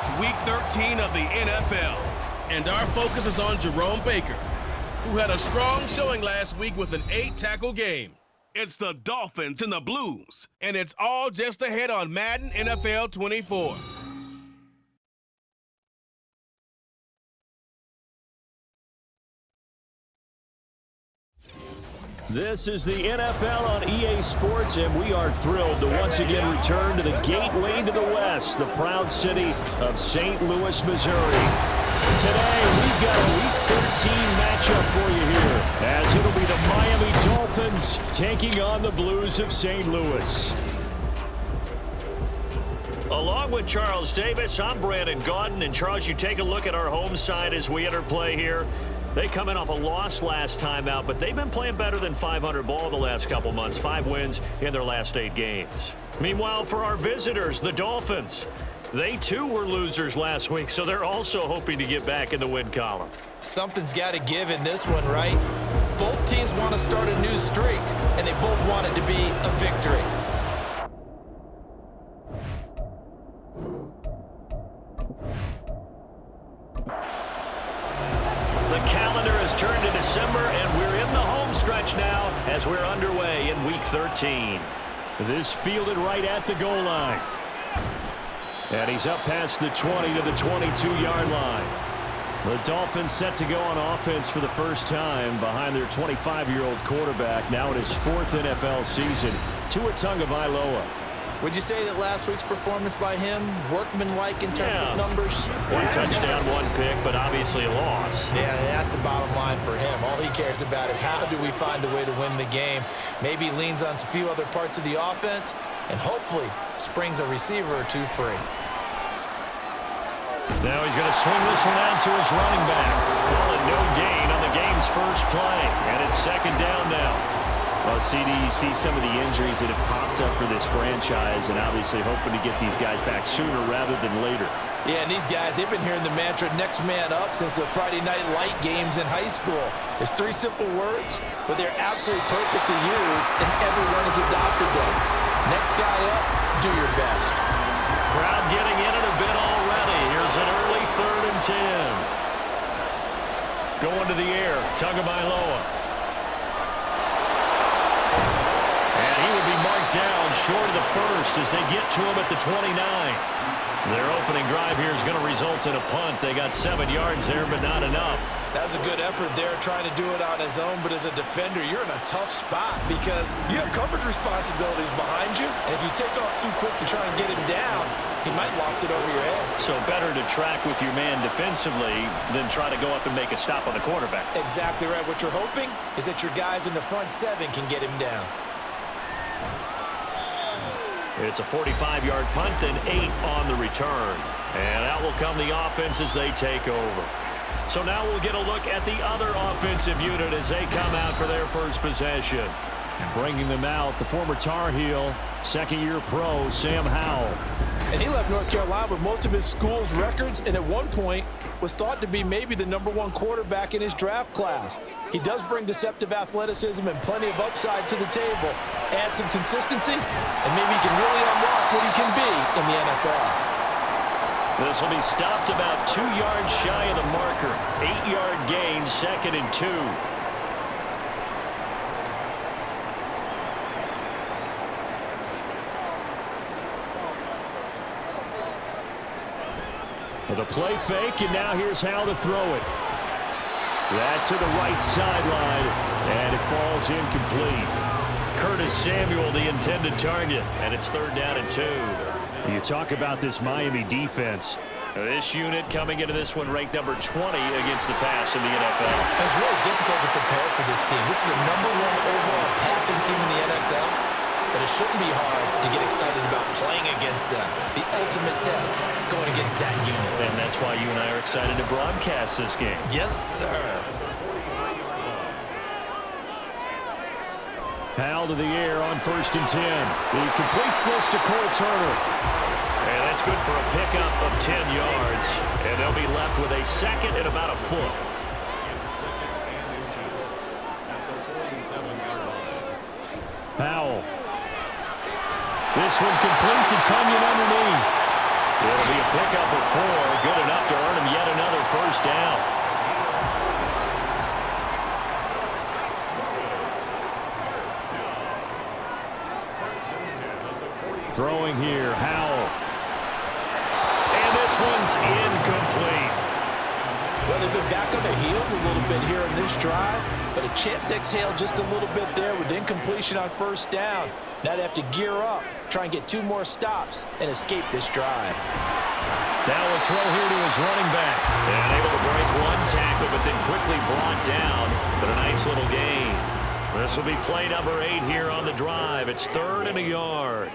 It's Week 13 of the NFL, and our focus is on Jerome Baker, who had a strong showing last week with an 8-tackle game. It's the Dolphins and the Blues, and it's all just ahead on Madden NFL 24. This is the NFL on EA Sports, and we are thrilled to once again return to the gateway to the West, the proud city of St. Louis, Missouri. Today, we've got a Week 13 matchup for you here, as it'll be the Miami Dolphins taking on the Blues of St. Louis. Along with Charles Davis, I'm Brandon Gaudin, and Charles, you take a look at our home side as we enter play here. They come in off a loss last time out, but they've been playing better than 500 ball the last couple months. 5 wins in their last 8 games. Meanwhile, for our visitors, the Dolphins, they too were losers last week, so they're also hoping to get back in the win column. Something's got to give in this one, right? Both teams want to start a new streak, and they both want it to be a victory. The calendar has turned to December, and we're in the home stretch now as we're underway in Week 13. This fielded right at the goal line. And he's up past the 20 to the 22-yard line. The Dolphins set to go on offense for the first time behind their 25-year-old quarterback, now in his 4th NFL season, Tua Tagovailoa. Would you say that last week's performance by him, workmanlike in terms of numbers? 1 touchdown, 1 pick, but obviously a loss. Yeah, that's the bottom line for him. All he cares about is how do we find a way to win the game. Maybe he leans on a few other parts of the offense and hopefully springs a receiver or two free. Now he's going to swing this one out to his running back. Call it no gain on the game's first play, and it's 2nd down now. Well, CD, you see some of the injuries that have popped up for this franchise, and obviously hoping to get these guys back sooner rather than later. Yeah, and these guys, they've been hearing the mantra, next man up, since the Friday night light games in high school. It's 3 simple words, but they're absolutely perfect to use, and everyone has adopted them. Next guy up, do your best. Crowd getting in it a bit already. Here's an early 3rd and 10. Going to the air, Tagovailoa. Down short of the first as they get to him at the 29. Their opening drive here is going to result in a punt. They got 7 yards there, but not enough. That was a good effort there, trying to do it on his own, but as a defender, you're in a tough spot because you have coverage responsibilities behind you, and if you take off too quick to try and get him down, he might loft it over your head. So better to track with your man defensively than try to go up and make a stop on the quarterback. Exactly right. What you're hoping is that your guys in the front 7 can get him down. It's a 45-yard punt and 8 on the return. And out will come the offense as they take over. So now we'll get a look at the other offensive unit as they come out for their first possession. Bringing them out, the former Tar Heel, 2nd-year pro, Sam Howell. And he left North Carolina with most of his school's records, and at one point was thought to be maybe the #1 quarterback in his draft class. He does bring deceptive athleticism and plenty of upside to the table. Add some consistency, and maybe he can really unlock what he can be in the NFL. This will be stopped about 2 yards shy of the marker. 8-yard gain, 2nd and 2. The play fake, and now here's how to throw it. That's to the right sideline, and it falls incomplete. Curtis Samuel, the intended target, and it's 3rd down and 2. You talk about this Miami defense. This unit coming into this one ranked number 20 against the pass in the NFL. It's really difficult to prepare for this team. This is the #1 overall passing team in the NFL. But it shouldn't be hard to get excited about playing against them. The ultimate test going against that unit. And that's why you and I are excited to broadcast this game. Yes, sir. Howell to the air on 1st and 10. He completes this to Corey Turner. And that's good for a pickup of 10 yards. And they'll be left with a 2nd and about a foot. Howell. This one complete to Tunyon underneath. It'll be a pickup of 4, good enough to earn him yet another first down. Throwing here, Howell. And this one's incomplete. Well, they've been back on their heels a little bit here in this drive, but a chance to exhale just a little bit there with incompletion on first down. Now they have to gear up, try and get 2 more stops, and escape this drive. Now a throw here to his running back. And able to break 1 tackle, but then quickly brought down. But a nice little gain. This will be play number 8 here on the drive. It's 3rd and a yard.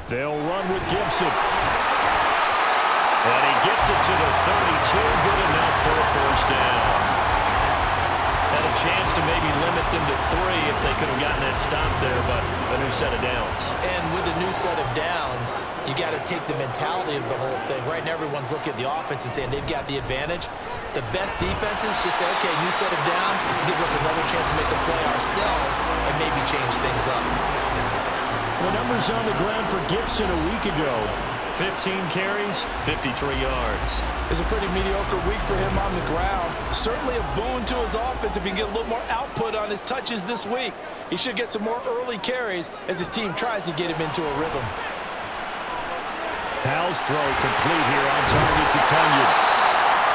They'll run with Gibson. And he gets it to the 32. Good enough for a first down. Had a chance to maybe limit them to 3 if they could have gotten that stop there, but a new set of downs. And with a new set of downs, you got to take the mentality of the whole thing. Right now, everyone's looking at the offense and saying they've got the advantage. The best defenses just say, okay, new set of downs gives us another chance to make a play ourselves and maybe change things up. The numbers on the ground for Gibson a week ago. 15 carries, 53 yards. It's a pretty mediocre week for him on the ground. Certainly a boon to his offense if he can get a little more output on his touches this week. He should get some more early carries as his team tries to get him into a rhythm. Howell's throw complete here on target to Tunyon.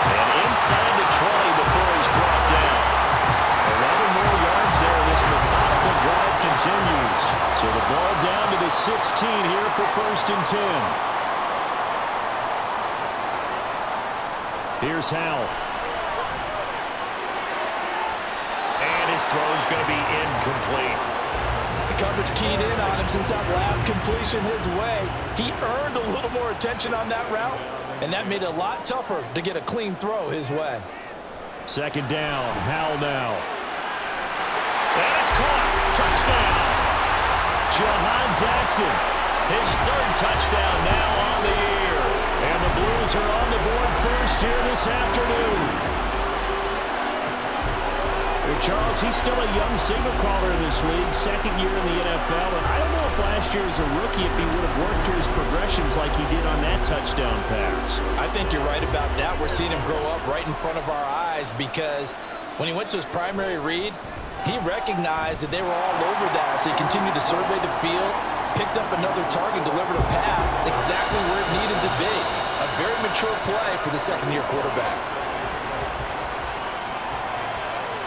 And inside the 20 before he's brought down. 11 more yards there. This methodical drive continues. So the ball down to the 16 here for 1st and 10. Here's Howell. And his throw's going to be incomplete. The coverage keyed in on him since that last completion his way. He earned a little more attention on that route, and that made it a lot tougher to get a clean throw his way. 2nd down. Howell now. And it's caught. Touchdown. Jahan Jackson. His 3rd touchdown now on the year. And the Blues are on the board first here this afternoon. Charles, he's still a young signal caller in this league, 2nd year in the NFL. And I don't know if last year as a rookie if he would have worked through his progressions like he did on that touchdown pass. I think you're right about that. We're seeing him grow up right in front of our eyes because when he went to his primary read, he recognized that they were all over that. So he continued to survey the field, picked up another target, delivered a pass exactly where it needed to be. A very mature play for the 2nd-year quarterback.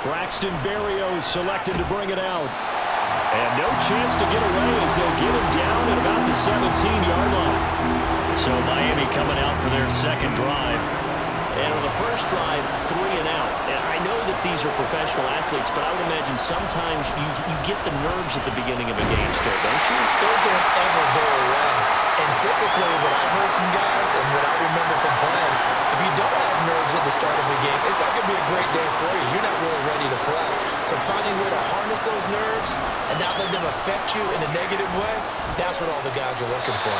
Braxton Berrios selected to bring it out. And no chance to get away as they'll get him down at about the 17-yard line. So Miami coming out for their 2nd drive. And on the first drive, 3 and out. And I know that these are professional athletes, but I would imagine sometimes you get the nerves at the beginning of a game still, don't you? Those don't ever go away. And typically what I've heard from guys and what I remember from playing, if you don't have nerves at the start of a game, it's not going to be a great day for you. You're not really ready to play. So finding a way to harness those nerves and not let them affect you in a negative way, that's what all the guys are looking for.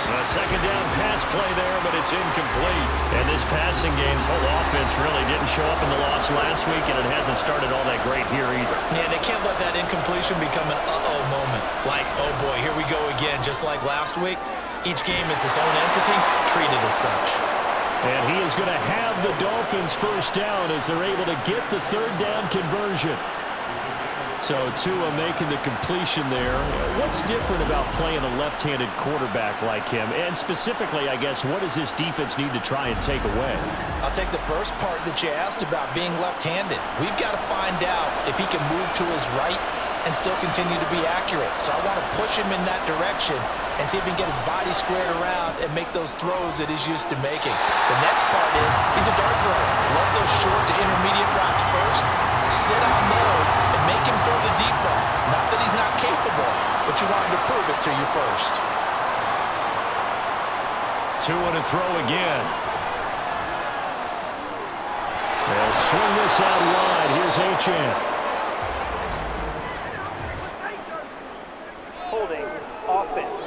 A 2nd down pass play there, but it's incomplete. And this passing game's whole offense really didn't show up in the loss last week, and it hasn't started all that great here either. Yeah, and they can't let that incompletion become an uh-oh moment. Like, oh boy, here we go again, just like last week. Each game is its own entity, treated as such. And he is going to have the Dolphins first down as they're able to get the 3rd down conversion. So Tua making the completion there. What's different about playing a left-handed quarterback like him? And specifically, I guess, what does this defense need to try and take away? I'll take the first part that you asked about being left-handed. We've got to find out if he can move to his right and still continue to be accurate. So I want to push him in that direction and see if he can get his body squared around and make those throws that he's used to making. The next part is he's a dart thrower. Loves those short to intermediate routes first. Sit on those and make him throw the deep ball. Not that he's not capable, but you want him to prove it to you first. 2 and a throw again. They'll swing this out wide. Here's Achane. Holding offense.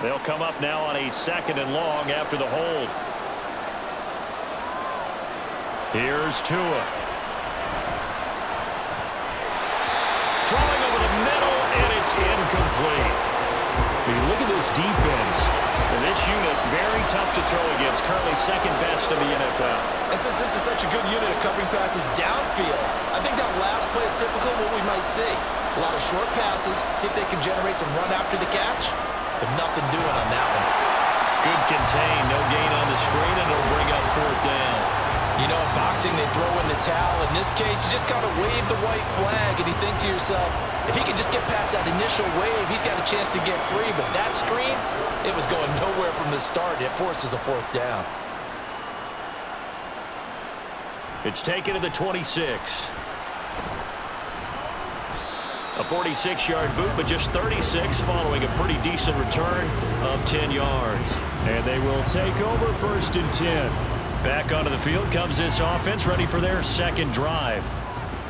They'll come up now on a 2nd and long after the hold. Here's Tua. Throwing over the this defense. And this unit, very tough to throw against, currently second best in the NFL. And since this is such a good unit of covering passes downfield, I think that last play is typical of what we might see. A lot of short passes, see if they can generate some run after the catch, but nothing doing on that one. Good contain, no gain on the screen, and it'll bring up fourth down. You know, in boxing, they throw in the towel. In this case, you just got to wave the white flag, and you think to yourself, if he can just get past that initial wave, he's got a chance to get free. But that screen, it was going nowhere from the start. It forces a fourth down. It's taken to the 26. A 46-yard boot, but just 36 following a pretty decent return of 10 yards. And they will take over 1st and 10. Back onto the field comes this offense, ready for their second drive.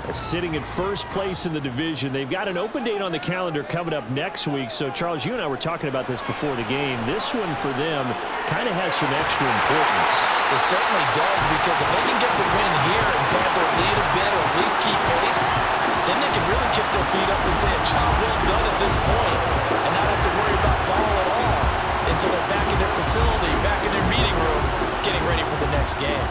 Sitting in first place in the division. They've got an open date on the calendar coming up next week. So, Charles, you and I were talking about this before the game. This one for them kind of has some extra importance. It certainly does, because if they can get the win here and pad their lead a bit, or at least keep pace, then they can really kick their feet up and say a job well done at this point, and not have to worry about ball at all until they're back in their facility, back in their meeting room, getting ready for the next game.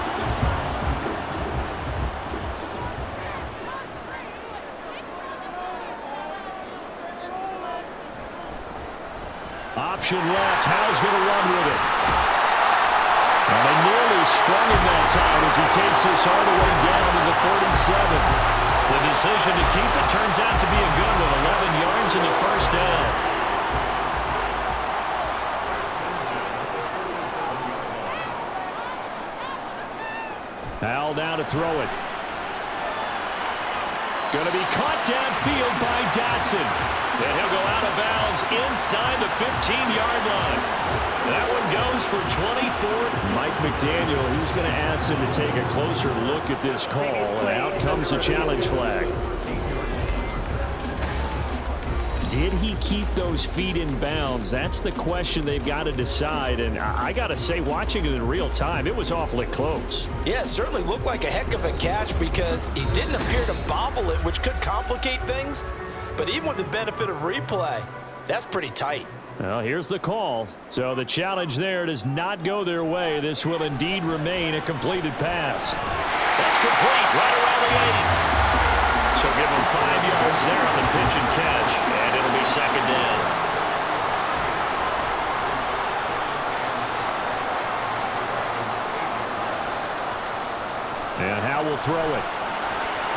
Option left. Howe's going to run with it. And they nearly sprung him that time as he takes this all the way down to the 47. The decision to keep it turns out to be a good one. 11 yards in the first down. Howell now to throw it. Going to be caught downfield by Dotson. And he'll go out of bounds inside the 15-yard line. That one goes for 24. Mike McDaniel, he's going to ask him to take a closer look at this call. And out comes the challenge flag. Did he keep those feet in bounds? That's the question they've got to decide. And I got to say, watching it in real time, it was awfully close. Yeah, it certainly looked like a heck of a catch because he didn't appear to bobble it, which could complicate things. But even with the benefit of replay, that's pretty tight. Well, here's the call. So the challenge there does not go their way. This will indeed remain a completed pass. That's complete right around the 80. So give them 5 yards there on the pitch and catch, and it'll be second down. And Howe will throw it.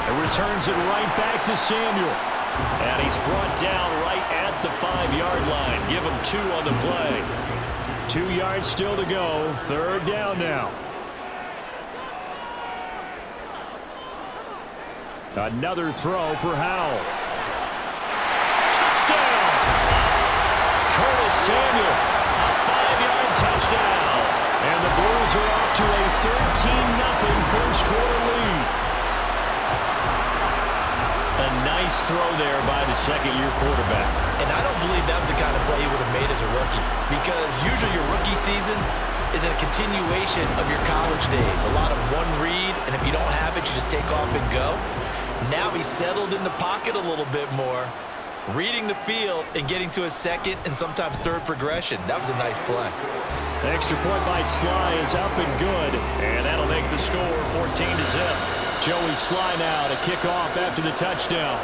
And returns it right back to Samuel. And he's brought down right at the 5-yard line. Give him 2 on the play. 2 yards still to go. Third down now. Another throw for Howell. Touchdown! Curtis Samuel, a 5-yard touchdown. And the Blues are off to a 13-0 first-quarter lead. A nice throw there by the second-year quarterback. And I don't believe that was the kind of play he would have made as a rookie, because usually your rookie season is a continuation of your college days. A lot of one read, and if you don't have it, you just take off and go. Now he's settled in the pocket a little bit more, reading the field and getting to a second and sometimes third progression. That was a nice play. Extra point by Sly is up and good, and that'll make the score 14-0. Joey Sly now to kick off after the touchdown.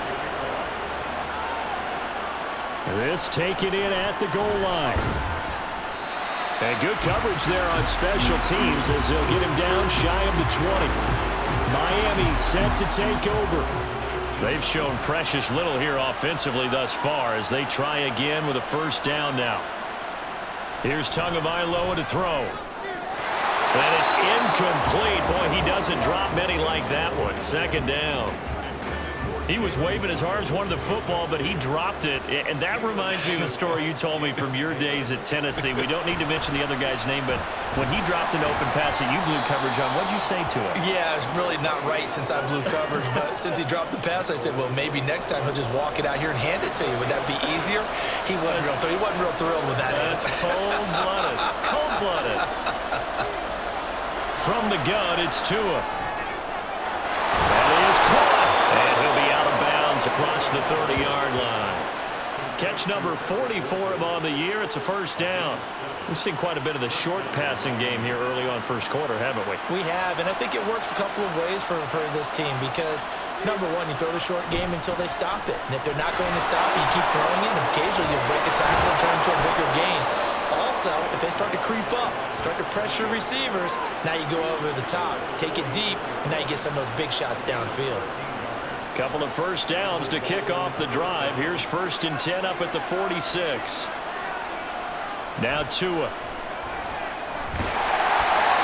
This taken in at the goal line. And good coverage there on special teams as they'll get him down shy of the 20. Miami set to take over. They've shown precious little here offensively thus far as they try again with a first down now. Here's Tagovailoa to throw. And it's incomplete. Boy, he doesn't drop many like that one. Second down. He was waving his arms, wanted the football, but he dropped it. And that reminds me of a story you told me from your days at Tennessee. We don't need to mention the other guy's name, but when he dropped an open pass that you blew coverage on, what'd you say to him? Yeah, it's really not right since I blew coverage, but since he dropped the pass, I said, well, maybe next time he'll just walk it out here and hand it to you. Would that be easier? He wasn't real thrilled with that. That's cold-blooded. Cold-blooded. From the gun, it's Tua. That is caught. And he'll be out of bounds across the 30-yard line. Catch number 40 for him on the year. It's a first down. We've seen quite a bit of the short passing game here early on first quarter, haven't we? We have, and I think it works a couple of ways for this team because, number one, you throw the short game until they stop it. And if they're not going to stop it, you keep throwing it, and occasionally you'll break a tackle and turn into a bigger gain. Also, if they start to creep up, start to pressure receivers, now you go over the top, take it deep, and now you get some of those big shots downfield. Couple of first downs to kick off the drive. Here's 1st and 10 up at the 46. Now Tua.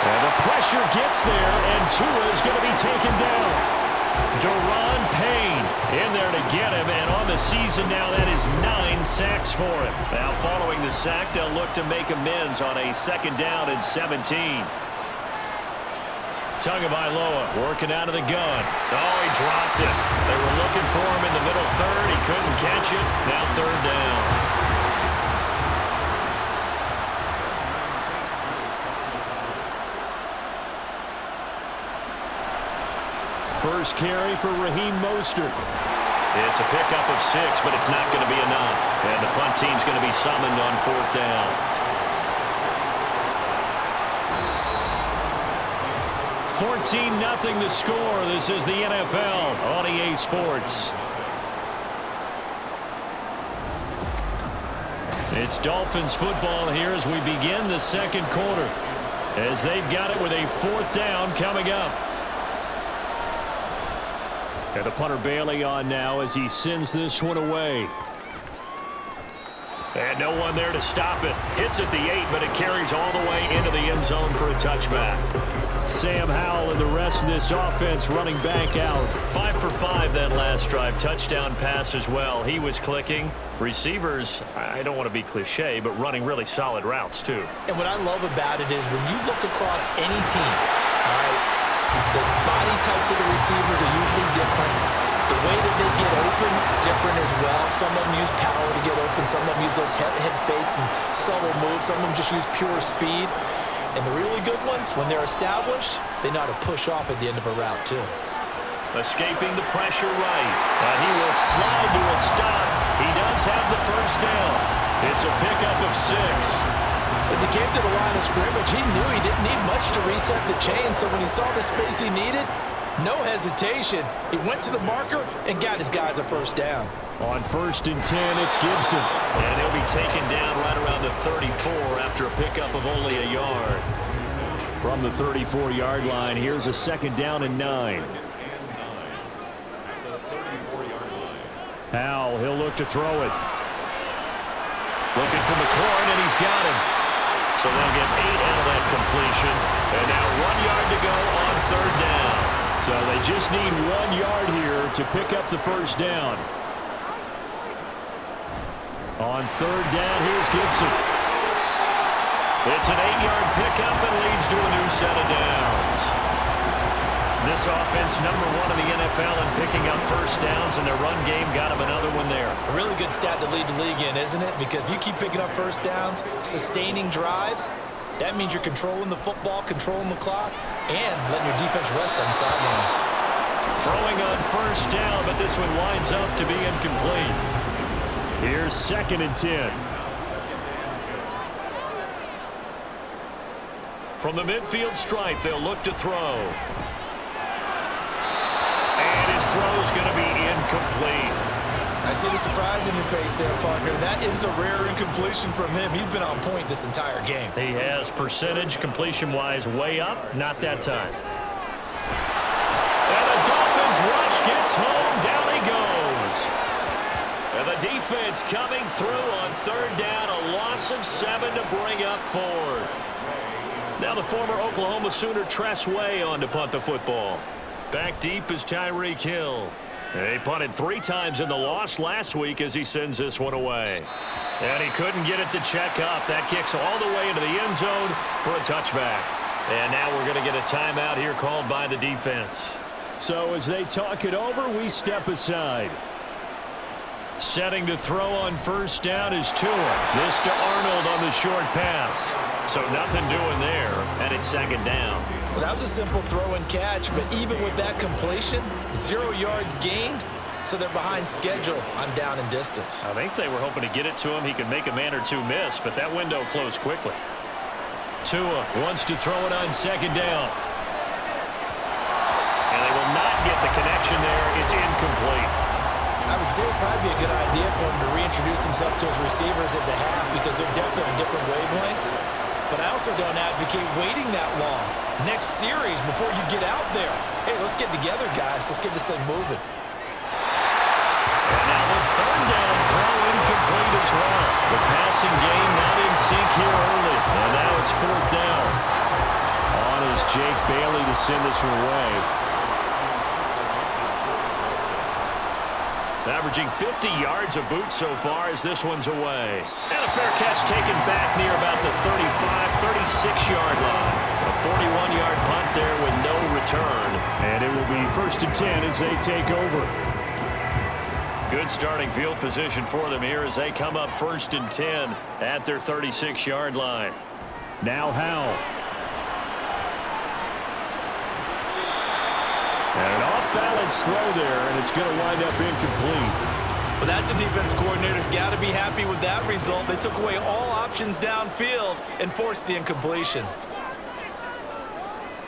And the pressure gets there, and Tua is going to be taken down. Daron Payne in there to get him, and on the season now, that is 9 sacks for him. Now following the sack, they'll look to make amends on a 2nd down and 17. Tagovailoa working out of the gun. Oh, he dropped it. They were looking for him in the middle third. He couldn't catch it. Now 3rd down. First carry for Raheem Mostert. It's a pickup of 6, but it's not going to be enough. And the punt team's going to be summoned on 4th down. 14-0 the score. This is the NFL on EA Sports. It's Dolphins football here as we begin the 2nd quarter, as they've got it with a 4th down coming up. And the punter Bailey on now as he sends this one away. And no one there to stop it. Hits at the 8, but it carries all the way into the end zone for a touchback. Sam Howell and the rest of this offense running back out. 5 for 5 that last drive. Touchdown pass as well. He was clicking. Receivers, I don't want to be cliche, but running really solid routes too. And what I love about it is when you look across any team, all right, the body types of the receivers are usually different. The way that they get open, different as well. Some of them use power to get open. Some of them use those head fakes and subtle moves. Some of them just use pure speed. And the really good ones, when they're established, they know how to push off at the end of a route, too. Escaping the pressure right. And he will slide to a stop. He does have the first down. It's a pickup of 6. As he came to the line of scrimmage, he knew he didn't need much to reset the chain. So when he saw the space he needed, no hesitation. He went to the marker and got his guys a first down. On 1st and 10, it's Gibson. And he'll be taken down right around the 34 after a pickup of only a yard. From the 34-yard line, here's a 2nd down and 9. Howell, he'll look to throw it. Looking for McLaurin, and he's got him. So they'll get 8 out of that completion. And now 1 yard to go on 3rd down. So they just need 1 yard here to pick up the first down. On 3rd down, here's Gibson. It's an 8-yard pickup and leads to a new set of downs. This offense, number 1 in the NFL in picking up first downs, and their run game got him another one there. A really good stat to lead the league in, isn't it? Because if you keep picking up first downs, sustaining drives, that means you're controlling the football, controlling the clock, and letting your defense rest on the sidelines. Throwing on first down, but this one winds up to be incomplete. Here's 2nd and 10. From the midfield stripe, they'll look to throw. And his throw's going to be incomplete. I see the surprise in your face there, partner. That is a rare incompletion from him. He's been on point this entire game. He has percentage completion-wise way up. Not that time. And the Dolphins rush gets home. Down he goes. And the defense coming through on 3rd down. A loss of 7 to bring up 4th. Now the former Oklahoma Sooner Tress Way on to punt the football. Back deep is Tyreek Hill. He punted 3 times in the loss last week as he sends this one away. And he couldn't get it to check up. That kicks all the way into the end zone for a touchback. And now we're going to get a timeout here called by the defense. So as they talk it over, we step aside. Setting to throw on first down is Tua. This to Arnold on the short pass. So nothing doing there, and it's 2nd down. Well, that was a simple throw and catch, but even with that completion, 0 yards gained, so they're behind schedule on down and distance. I think they were hoping to get it to him. He could make a man or two miss, but that window closed quickly. Tua wants to throw it on second down. And they will not get the connection there. It's incomplete. I would say it'd probably be a good idea for him to reintroduce himself to his receivers at the half because they're definitely on different wavelengths. But I also don't advocate waiting that long. Next series, before you get out there, hey, let's get together, guys. Let's get this thing moving. And now the third down throw incomplete as well. The passing game not in sync here early. And now it's fourth down. On is Jake Bailey to send this one away. Averaging 50 yards a boot so far as this one's away. And a fair catch taken back near about the 35, 36-yard line. A 41-yard punt there with no return. And it will be 1st and 10 as they take over. Good starting field position for them here as they come up 1st and 10 at their 36-yard line. Now Howell. And an off-balance throw there, and it's going to wind up incomplete. Well, that's a defense coordinator's got to be happy with that result. They took away all options downfield and forced the incompletion.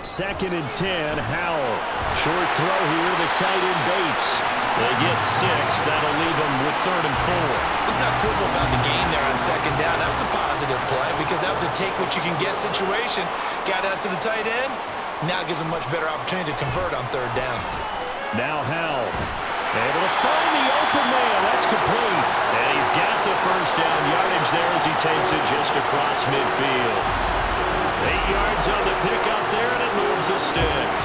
2nd and 10, Howell. Short throw here, the tight end Bates. They get 6. That'll leave them with 3rd and 4. Let's not quibble about the gain there on 2nd down. That was a positive play because that was a take-what-you-can-get situation. Got out to the tight end. Now it gives them a much better opportunity to convert on 3rd down. Now Howell. Able to find the open man. That's complete. And he's got the 1st down yardage there as he takes it just across midfield. 8 yards on the pickup there, and it moves the sticks.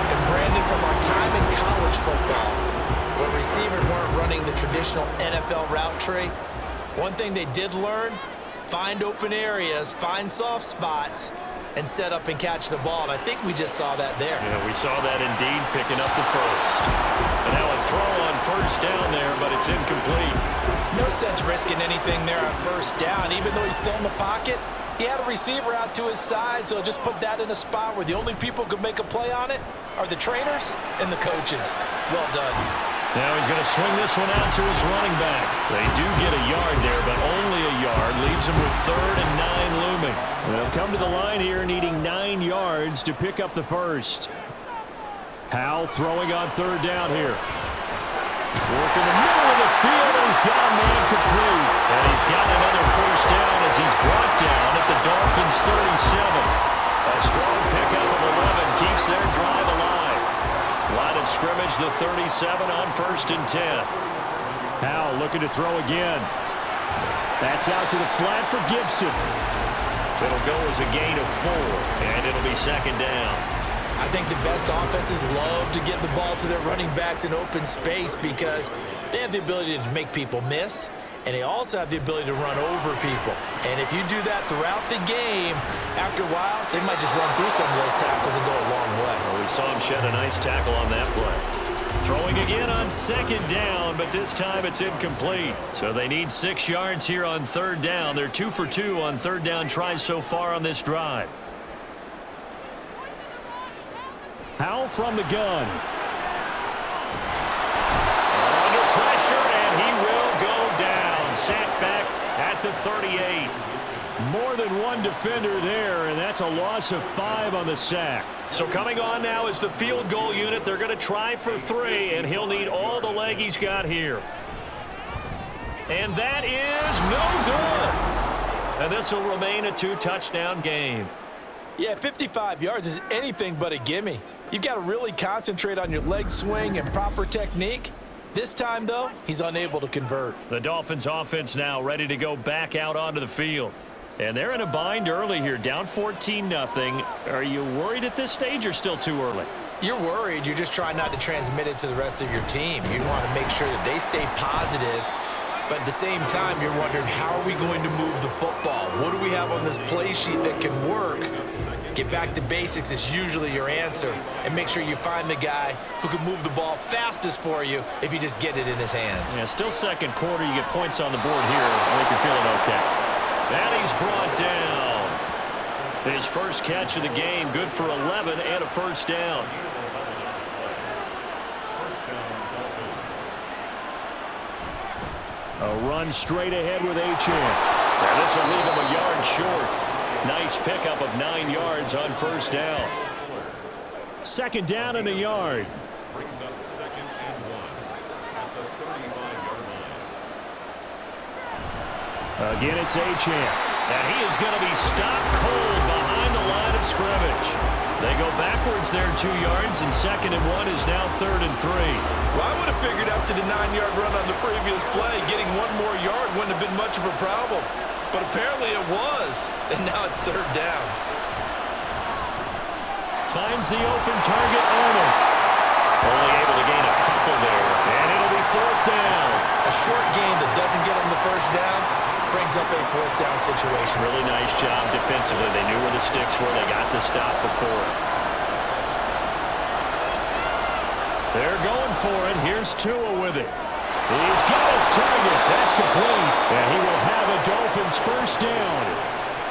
And Brandon, from our time in college football, where receivers weren't running the traditional NFL route tree, one thing they did learn, find open areas, find soft spots, and set up and catch the ball. And I think we just saw that there. Yeah, we saw that indeed, picking up the 1st. And now a throw on 1st down there, but it's incomplete. No sense risking anything there on 1st down. Even though he's still in the pocket, he had a receiver out to his side, so just put that in a spot where the only people who could make a play on it are the trainers and the coaches. Well done. Now he's going to swing this one out to his running back. They do get a yard there, but only a yard. Leaves him with 3rd and 9 looming. They'll come to the line here needing 9 yards to pick up the 1st. Howell throwing on 3rd down here. Work in the middle of the field, and he's got a man complete. And he's got another 1st down as he's brought down at the Dolphins' 37. A strong pickup of 11 keeps their drive alive. Line of scrimmage, the 37 on 1st and 10. Howell looking to throw again. That's out to the flat for Gibson. It'll go as a gain of 4, and it'll be 2nd down. I think the best offenses love to get the ball to their running backs in open space because they have the ability to make people miss, and they also have the ability to run over people. And if you do that throughout the game, after a while, they might just run through some of those tackles and go a long way. Well, we saw him shed a nice tackle on that play. Throwing again on 2nd down, but this time it's incomplete. So they need 6 yards here on 3rd down. They're 2 for 2 on 3rd down tries so far on this drive. Howell from the gun. Under pressure, and he will go down. Sacked back at the 38. More than one defender there, and that's a loss of 5 on the sack. So coming on now is the field goal unit. They're going to try for 3, and he'll need all the leg he's got here. And that is no good. And this will remain a 2-touchdown game. Yeah, 55 yards is anything but a gimme. You've got to really concentrate on your leg swing and proper technique. This time, though, he's unable to convert. The Dolphins offense now ready to go back out onto the field. And they're in a bind early here, down 14-0. Are you worried at this stage or still too early? You're worried. You're just trying not to transmit it to the rest of your team. You want to make sure that they stay positive. But at the same time, you're wondering, how are we going to move the football? What do we have on this play sheet that can work? Get back to basics is usually your answer. And make sure you find the guy who can move the ball fastest for you if you just get it in his hands. Yeah, still 2nd quarter. You get points on the board here. I think you're feeling okay. And he's brought down. His first catch of the game, good for 11 and a 1st down. A run straight ahead with Achane. And this will leave him a yard short. Nice pickup of 9 yards on first down. Second down and a yard. Brings up 2nd and 1 at the 35-yard line. Again, it's Achane. And he is going to be stopped cold behind the line of scrimmage. They go backwards there 2 yards, and 2nd and 1 is now 3rd and 3. Well, I would have figured after the 9-yard run on the previous play, getting 1 more yard wouldn't have been much of a problem. But apparently it was, and now it's 3rd down. Finds the open target, Arnold. Only able to gain a couple there, and it'll be 4th down. A short gain that doesn't get them the first down brings up a 4th down situation. Really nice job defensively. They knew where the sticks were. They got the stop before it. They're going for it. Here's Tua with it. He's got his target. That's complete. And he will have a Dolphins first down.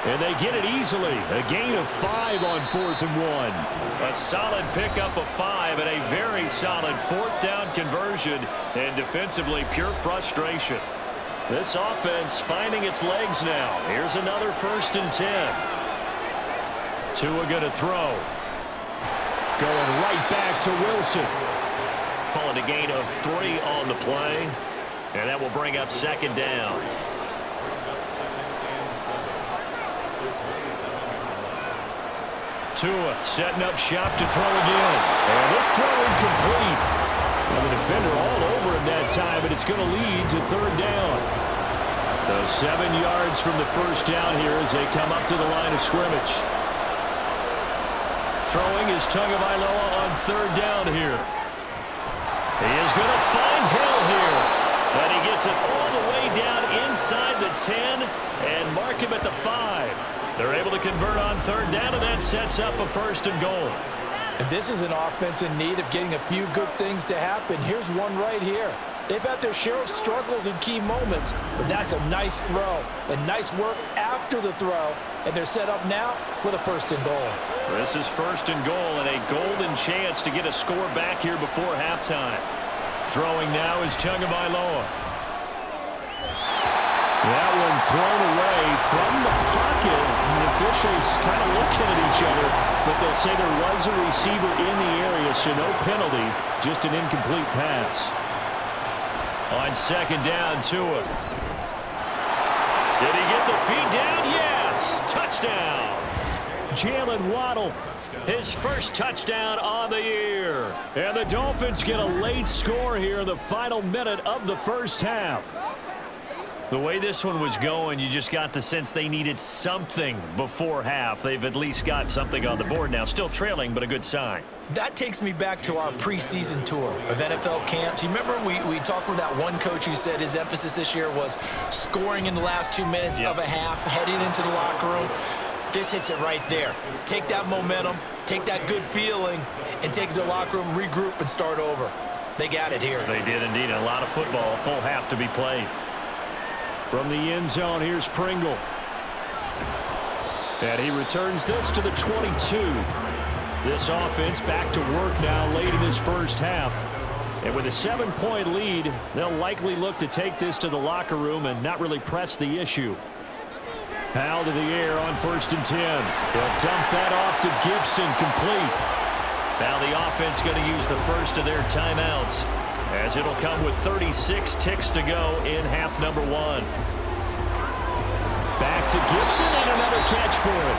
And they get it easily. A gain of 5 on 4th and 1. A solid pickup of 5 and a very solid 4th down conversion. And defensively, pure frustration. This offense finding its legs now. Here's another 1st and 10. Tua going to throw. Going right back to Wilson. Calling a gain of 3 on the play. And that will bring up 2nd down. Brings up 2nd and 7 at the 27-yard line. Tua setting up shop to throw again. And this throw incomplete. And the defender all over him that time, but it's going to lead to 3rd down. So 7 yards from the first down here as they come up to the line of scrimmage. Throwing is Tagovailoa on 3rd down here. He is going to find Hill here. And he gets it all the way down inside the 10 and mark him at the 5. They're able to convert on 3rd down, and that sets up a 1st and goal. And this is an offense in need of getting a few good things to happen. Here's one right here. They've had their share of struggles in key moments, but that's a nice throw and nice work after the throw, and they're set up now with a 1st and goal. This is 1st and goal and a golden chance to get a score back here before halftime. Throwing now is Tagovailoa. That one thrown away from the pocket. The officials kind of looking at each other, but they'll say there was a receiver in the area, so no penalty, just an incomplete pass. On 2nd down, Tua. Did he get the feet down? Yes! Touchdown! Jalen Waddle, his first touchdown on the year. And the Dolphins get a late score here in the final minute of the first half. The way this one was going, you just got the sense they needed something before half. They've at least got something on the board now. Still trailing, but a good sign. That takes me back to our preseason tour of NFL camps. You remember we talked with that one coach who said his emphasis this year was scoring in the last 2 minutes of a half, heading into the locker room. This hits it right there. Take that momentum, take that good feeling, and take it to the locker room, regroup, and start over. They got it here. They did indeed. A lot of football, a full half to be played. From the end zone, here's Pringle. And he returns this to the 22. This offense back to work now late in this first half. And with a 7-point lead, they'll likely look to take this to the locker room and not really press the issue. Howell to the air on 1st and 10. They'll dump that off to Gibson, complete. Now the offense going to use the first of their timeouts, as it'll come with 36 ticks to go in half number 1. Back to Gibson and another catch for him.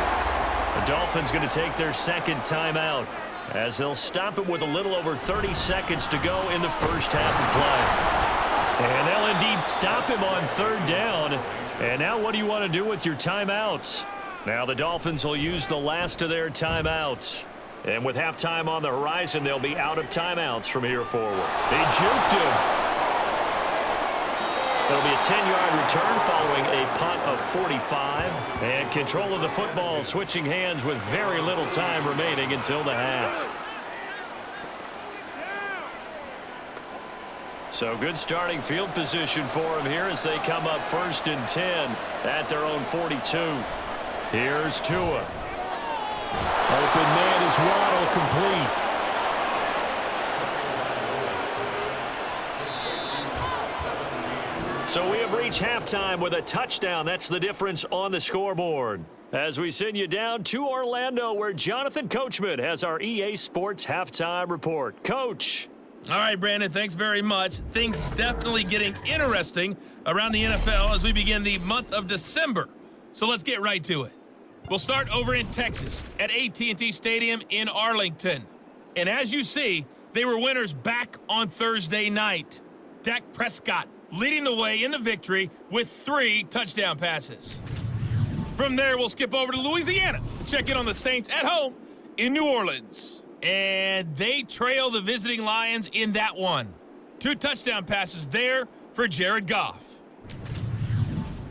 The Dolphins going to take their 2nd timeout, as they'll stop it with a little over 30 seconds to go in the first half of play. And they'll indeed stop him on 3rd down. And now what do you want to do with your timeouts? Now the Dolphins will use the last of their timeouts. And with halftime on the horizon, they'll be out of timeouts from here forward. They juked him. It'll be a 10-yard return following a punt of 45. And control of the football switching hands with very little time remaining until the half. So good starting field position for them here as they come up 1st and 10 at their own 42. Here's Tua. Open man is Waddle, complete. So we have reached halftime with a touchdown. That's the difference on the scoreboard. As we send you down to Orlando, where Jonathan Coachman has our EA Sports halftime report. Coach. All right, Brandon, thanks very much. Things definitely getting interesting around the NFL as we begin the month of December. So let's get right to it. We'll start over in Texas at AT&T Stadium in Arlington. And as you see, they were winners back on Thursday night. Dak Prescott leading the way in the victory with 3 touchdown passes. From there, we'll skip over to Louisiana to check in on the Saints at home in New Orleans. And they trail the visiting Lions in that one. 2 touchdown passes there for Jared Goff.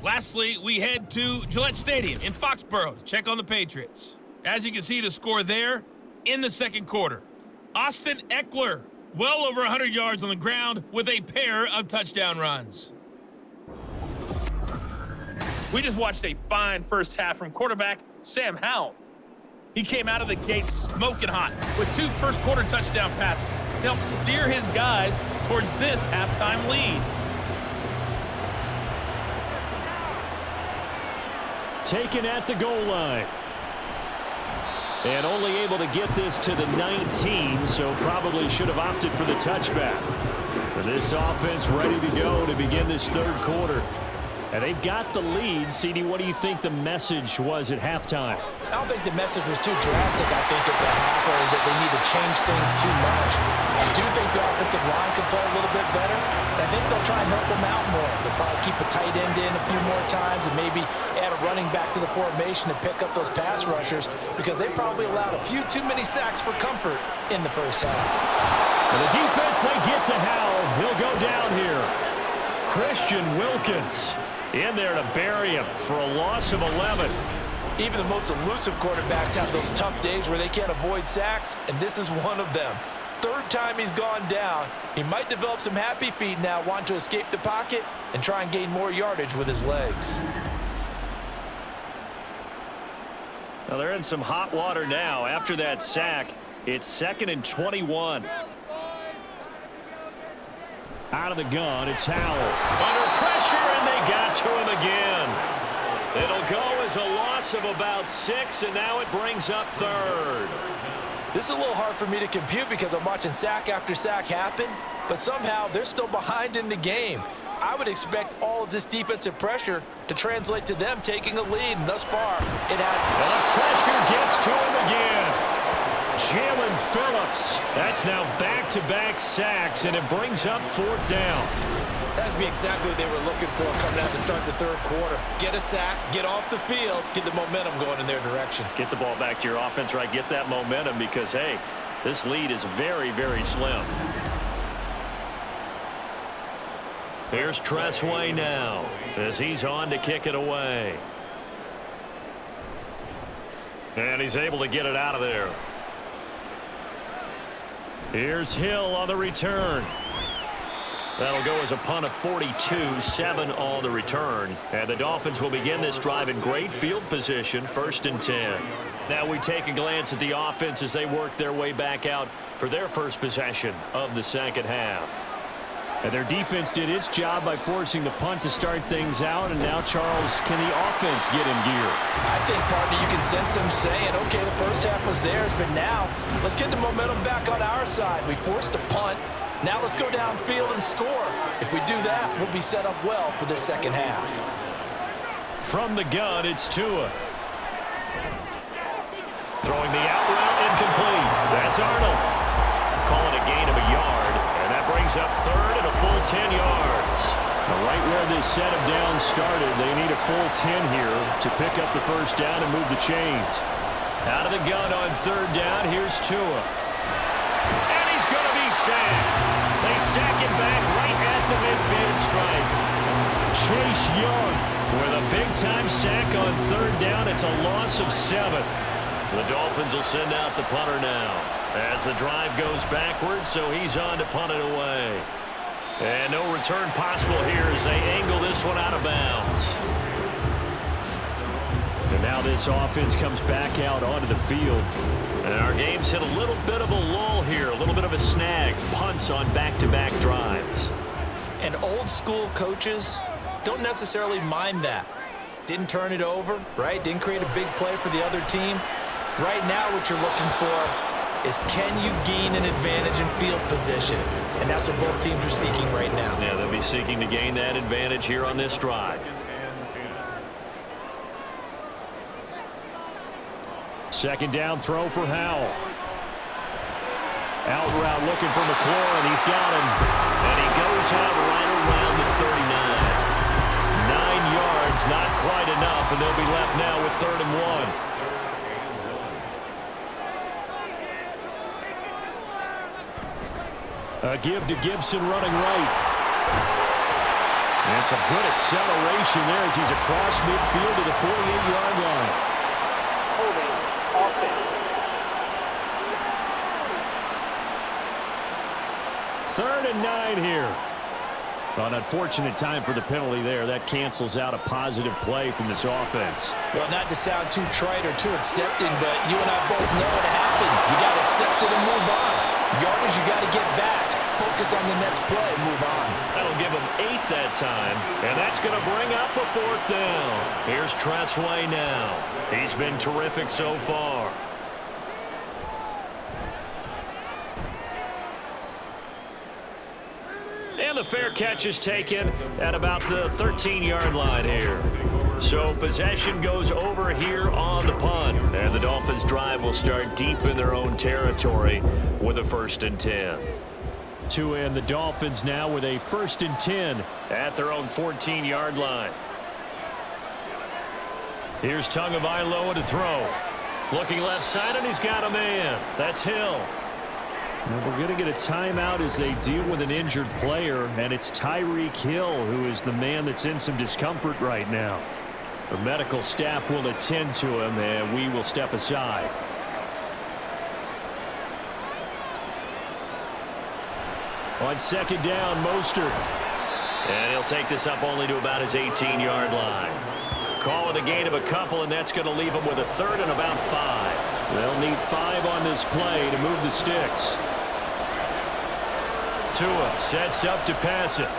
Lastly, we head to Gillette Stadium in Foxborough to check on the Patriots. As you can see, the score there in the second quarter. Austin Eckler, well over 100 yards on the ground with a pair of touchdown runs. We just watched a fine first half from quarterback Sam Howell. He came out of the gate smoking hot with 2 first-quarter touchdown passes to help steer his guys towards this halftime lead. Taken at the goal line. And only able to get this to the 19, so probably should have opted for the touchback. But this offense ready to go to begin this third quarter. And they've got the lead. CD, what do you think the message was at halftime? I don't think the message was too drastic, I think, at the half, or that they need to change things too much. I do think the offensive line could play a little bit better. And I think they'll try and help them out more. They'll probably keep a tight end in a few more times and maybe add a running back to the formation to pick up those pass rushers, because they probably allowed a few too many sacks for comfort in the first half. And the defense, they get to Howell. He'll go down here. Christian Wilkins in there to bury him for a loss of 11. Even the most elusive quarterbacks have those tough days where they can't avoid sacks, and this is one of them. Third time he's gone down. He might develop some happy feet now, wanting to escape the pocket and try and gain more yardage with his legs. Well, they're in some hot water now. After that sack, it's 2nd and 21. Out of the gun, it's Howell. Under pressure, and they got to him again. It'll go as a loss of about 6, and now it brings up 3rd. This is a little hard for me to compute because I'm watching sack after sack happen, but somehow they're still behind in the game. I would expect all of this defensive pressure to translate to them taking a lead, and thus far, it had. The pressure gets to him again. Jalen Phillips. That's now back-to-back sacks, and it brings up 4th down. That's be exactly what they were looking for coming out to start the third quarter. Get a sack, get off the field, get the momentum going in their direction. Get the ball back to your offense, right? Get that momentum because, hey, this lead is very, very slim. Here's Tressway now as he's on to kick it away. And he's able to get it out of there. Here's Hill on the return. That'll go as a punt of 42, 7 on the return. And the Dolphins will begin this drive in great field position, 1st and 10. Now we take a glance at the offense as they work their way back out for their first possession of the second half. And their defense did its job by forcing the punt to start things out. And now, Charles, can the offense get in gear? I think, partner, you can sense them saying, okay, the first half was theirs, but now let's get the momentum back on our side. We forced a punt. Now let's go downfield and score. If we do that, we'll be set up well for the second half. From the gun, it's Tua. Throwing the out route incomplete. That's Arnold. Calling a gain of a yard. And that brings up 3rd and a full 10 yards. Now, right where this set of downs started, they need a full 10 here to pick up the first down and move the chains. Out of the gun on 3rd down, here's Tua. And he's going to be sacked. They sack him back right at the midfield stripe. Chase Young with a big-time sack on 3rd down. It's a loss of 7. The Dolphins will send out the punter now as the drive goes backwards, so he's on to punt it away. And no return possible here as they angle this one out of bounds. And now this offense comes back out onto the field. And our game's hit a little bit of a lull here, a little bit of a snag. Punts on back-to-back drives. And old school coaches don't necessarily mind that. Didn't turn it over, right? Didn't create a big play for the other team. Right now what you're looking for is, can you gain an advantage in field position? And that's what both teams are seeking right now. Yeah, they'll be seeking to gain that advantage here on this drive. Second down throw for Howell. Out route looking for McLaurin. He's got him. And he goes out right around the 39. 9 yards, not quite enough, and they'll be left now with 3rd and 1. A give to Gibson running right. And some good acceleration there as he's across midfield to the 48-yard line. Holding offense. 3rd and 9 here. An unfortunate time for the penalty there. That cancels out a positive play from this offense. Well, not to sound too trite or too accepting, but you and I both know it happens. You got to accept it and move on. Yardage, you got to get back. Focus on the next play and move on. That'll give him 8 that time, and that's going to bring up a 4th down. Here's Tressway now. He's been terrific so far. And the fair catch is taken at about the 13-yard line here. So possession goes over here on the punt. And the Dolphins drive will start deep in their own territory with a 1st and 10. To end the Dolphins now with a 1st and 10 at their own 14-yard line. Here's Tagovailoa to throw. Looking left side, and he's got a man. That's Hill. And we're going to get a timeout as they deal with an injured player, and it's Tyreek Hill who is the man that's in some discomfort right now. The medical staff will attend to him, and we will step aside. On 2nd down, Mostert. And he'll take this up only to about his 18-yard line. Call it a gain of a couple, and that's going to leave him with a 3rd and about 5. They'll need 5 on this play to move the sticks. Tua sets up to pass it.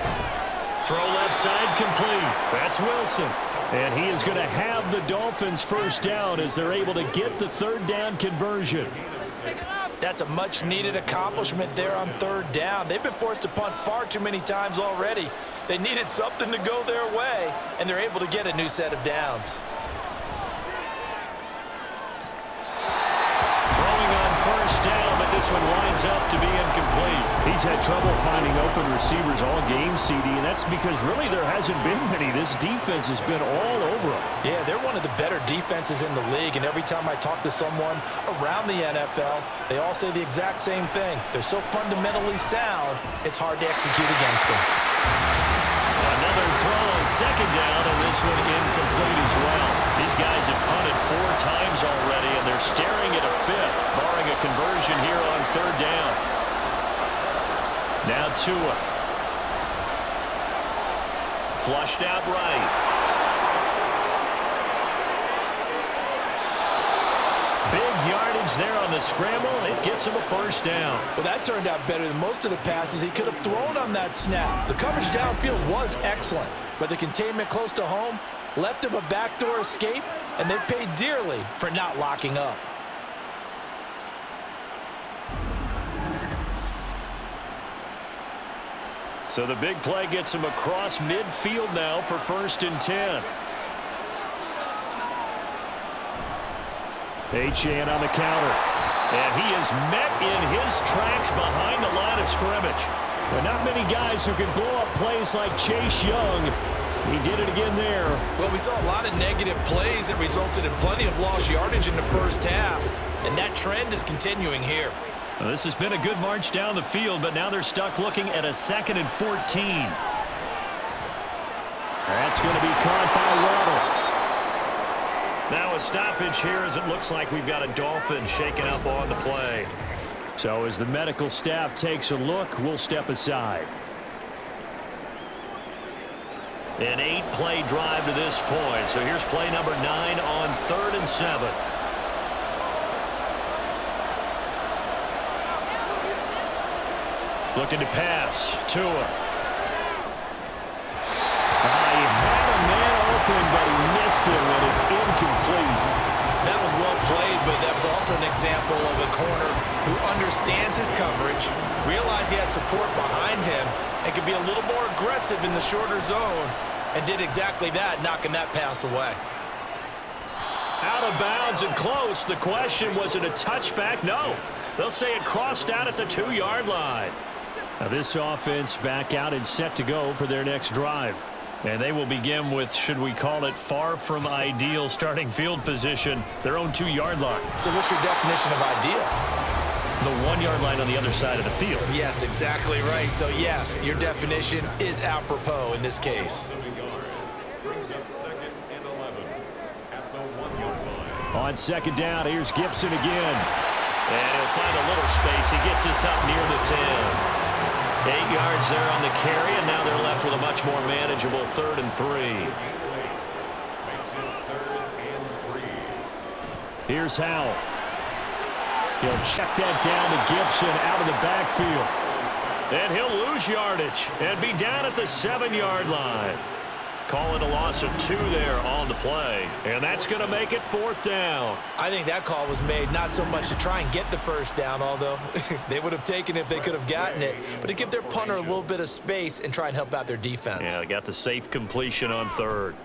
Throw left side complete. That's Wilson. And he is going to have the Dolphins 1st down as they're able to get the 3rd down conversion. That's a much-needed accomplishment there on 3rd down. They've been forced to punt far too many times already. They needed something to go their way, and they're able to get a new set of downs. Throwing on 1st down, but this one winds up to be incomplete. He's had trouble finding open receivers all game, CD, and that's because really there hasn't been many. This defense has been all over them. Yeah, they're one of the better defenses in the league, and every time I talk to someone around the NFL, they all say the exact same thing. They're so fundamentally sound, it's hard to execute against them. Another throw on 2nd down, and this one incomplete as well. These guys have punted 4 times already, and they're staring at a 5th, barring a conversion here on 3rd down. Now Tua. Flushed out right. Big yardage there on the scramble. It gets him a 1st down. Well, that turned out better than most of the passes he could have thrown on that snap. The coverage downfield was excellent, but the containment close to home left him a backdoor escape, and they paid dearly for not locking up. So the big play gets him across midfield now for 1st and 10. Achane on the counter. And he is met in his tracks behind the line of scrimmage. But not many guys who can blow up plays like Chase Young. He did it again there. Well, we saw a lot of negative plays that resulted in plenty of lost yardage in the 1st half, and that trend is continuing here. Well, this has been a good march down the field, but now they're stuck looking at a 2nd and 14. That's going to be caught by Waddle. Now a stoppage here as it looks like we've got a Dolphin shaken up on the play. So as the medical staff takes a look, we'll step aside. An 8-play drive to this point. So here's play number 9 on 3rd and 7. Looking to pass. Tua. He also an example of a corner who understands his coverage, realized he had support behind him, and could be a little more aggressive in the shorter zone, and did exactly that, knocking that pass away. Out of bounds and close. The question, was it a touchback? No. They'll say it crossed out at the 2-yard line. Now this offense back out and set to go for their next drive. And they will begin with, should we call it, far from ideal starting field position, their own 2-yard line. So what's your definition of ideal? The 1-yard line on the other side of the field. Yes, exactly right. So yes, your definition is apropos in this case. Brings up 2nd and 11 at the 1-yard line. On 2nd down, here's Gibson again. And he'll find a little space. He gets us up near the 10. 8 yards there on the carry, and now they're left with a much more manageable 3rd and 3. Makes it 3rd and 3. Here's Howell. He'll check that down to Gibson out of the backfield. And he'll lose yardage and be down at the 7-yard line. Call it a loss of 2 there on the play. And that's going to make it 4th down. I think that call was made not so much to try and get the first down, although they would have taken it if they could have gotten it, but to give their punter a little bit of space and try and help out their defense. Yeah, they got the safe completion on 3rd.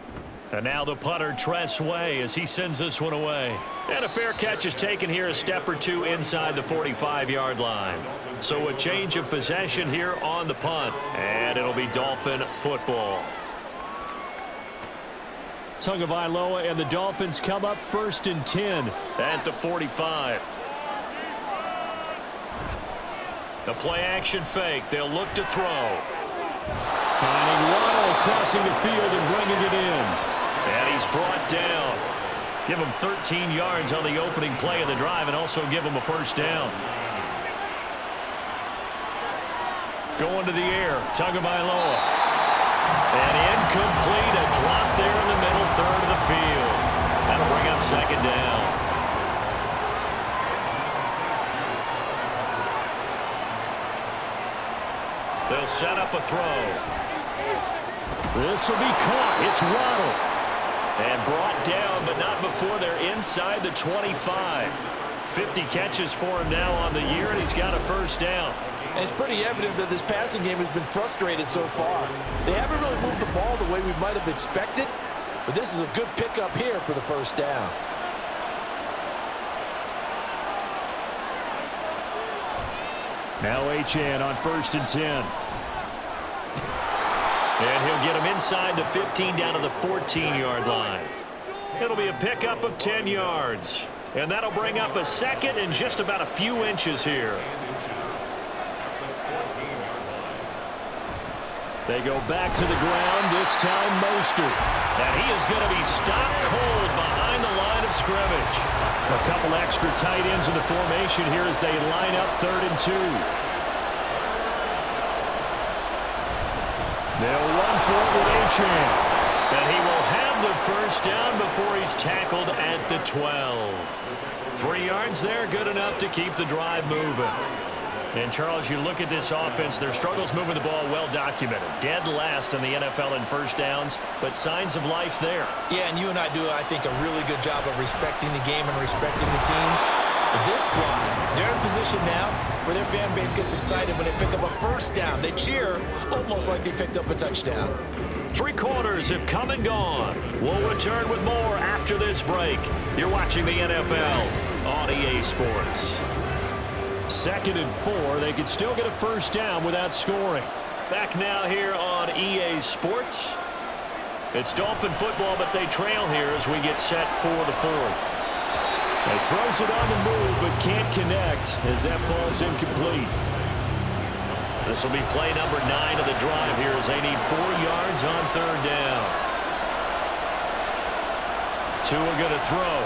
And now the punter, Tress Way, as he sends this one away. And a fair catch is taken here, a step or 2 inside the 45-yard line. So a change of possession here on the punt. And it'll be Dolphin football. Tagovailoa and the Dolphins come up 1st and 10 at the 45. The play-action fake. They'll look to throw. Finding Waddle crossing the field and bringing it in. And he's brought down. Give him 13 yards on the opening play of the drive and also give him a 1st down. Going to the air. Tagovailoa. And incomplete, a drop there in the middle 3rd of the field. That'll bring up 2nd down. They'll set up a throw. This will be caught. It's Waddle. And brought down, but not before they're inside the 25. 50 catches for him now on the year, and he's got a 1st down. And it's pretty evident that this passing game has been frustrated so far. They haven't really moved the ball the way we might have expected, but this is a good pickup here for the 1st down. Now Achane on 1st and 10. And he'll get him inside the 15 down to the 14-yard line. It'll be a pickup of 10 yards. And that'll bring up a 2nd and just about a few inches here. They go back to the ground, this time Mostert. And he is going to be stopped cold behind the line of scrimmage. A couple extra tight ends in the formation here as they line up 3rd and 2. They'll run for it with Achane. And he will have the 1st down before he's tackled at the 12. 3 yards there, good enough to keep the drive moving. And, Charles, you look at this offense, their struggles moving the ball well documented. Dead last in the NFL in 1st downs, but signs of life there. Yeah, and you and I do, I think, a really good job of respecting the game and respecting the teams. But this squad, they're in position now where their fan base gets excited when they pick up a 1st down. They cheer almost like they picked up a touchdown. 3 quarters have come and gone. We'll return with more after this break. You're watching the NFL on EA Sports. 2nd and 4. They could still get a 1st down without scoring. Back now here on EA Sports. It's Dolphin football, but they trail here as we get set for the 4th. He throws it on the move, but can't connect as that falls incomplete. This will be play number 9 of the drive here as they need 4 yards on 3rd down. Tua going to throw.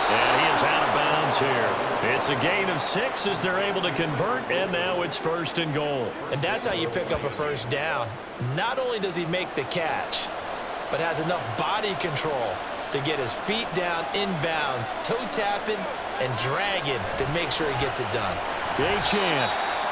And he is out of bounds here. It's a gain of 6 as they're able to convert, and now it's 1st and goal. And that's how you pick up a 1st down. Not only does he make the catch, but has enough body control to get his feet down inbounds, toe tapping and dragging to make sure he gets it done. Achane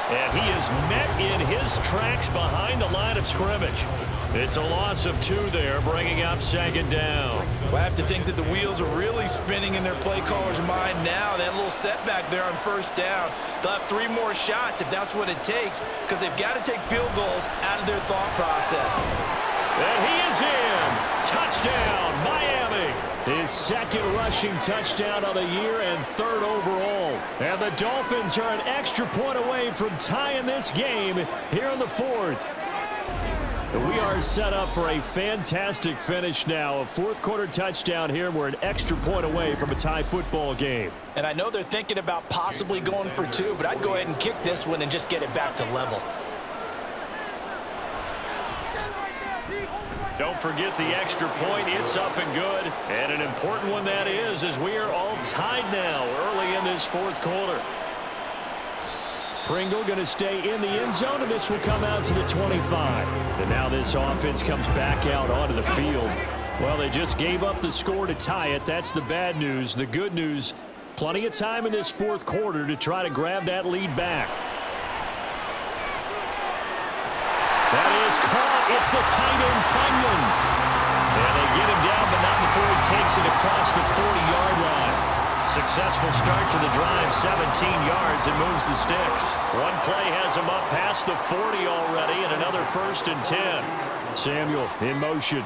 And he is met in his tracks behind the line of scrimmage. It's a loss of 2 there, bringing up second down. Well, I have to think that the wheels are really spinning in their play caller's mind now. That little setback there on first down. They'll have 3 more shots if that's what it takes, because they've got to take field goals out of their thought process. And he is in. Touchdown, Miami. His second rushing touchdown of the year and 3rd overall. And the Dolphins are an extra point away from tying this game here in the 4th. We are set up for a fantastic finish now. A 4th quarter touchdown here. We're an extra point away from a tie football game. And I know they're thinking about possibly going for 2, but I'd go ahead and kick this one and just get it back to level. Don't forget the extra point. It's up and good. And an important one that is, as we are all tied now early in this 4th quarter. Pringle going to stay in the end zone, and this will come out to the 25. And now this offense comes back out onto the field. Well, they just gave up the score to tie it. That's the bad news. The good news, plenty of time in this 4th quarter to try to grab that lead back. That is caught. It's the tight end, Tunyon. And they get him down, but not before he takes it across the 40-yard line. Successful start to the drive, 17 yards, and moves the sticks. One play has him up past the 40 already, and another 1st and 10. Samuel in motion.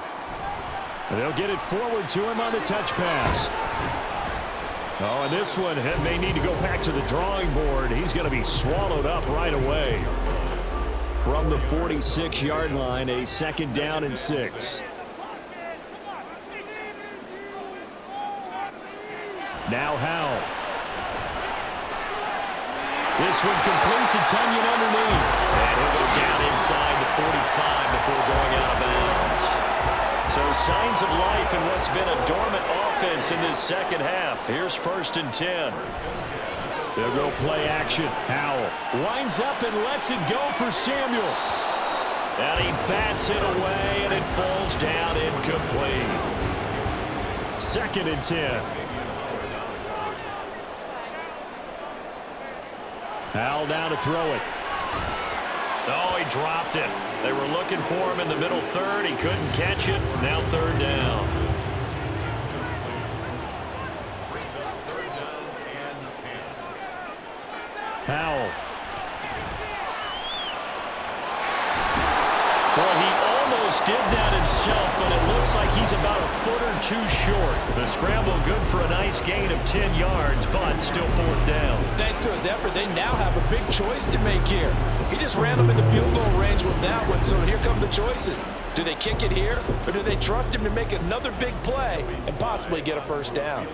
And they'll get it forward to him on the touch pass. Oh, and this one may need to go back to the drawing board. He's going to be swallowed up right away. From the 46-yard line, a 2nd down and 6. Now Howell. This one complete to Tunyon underneath. And he'll go down inside the 45 before going out of bounds. So signs of life in what's been a dormant offense in this 2nd half. Here's 1st and 10. They'll go play action. Howell winds up and lets it go for Samuel. And he bats it away, and it falls down incomplete. 2nd and 10. Howell down to throw it. Oh, he dropped it. They were looking for him in the middle 3rd. He couldn't catch it. Now 3rd down. Howell. Well, he almost did that himself, but it looks like he's about a foot or 2 short. The scramble good for a nice gain of 10 yards, but still 4th down. Thanks to his effort, they now have a big choice to make here. He just ran them into field goal range with that one, so here come the choices. Do they kick it here, or do they trust him to make another big play and possibly get a 1st down?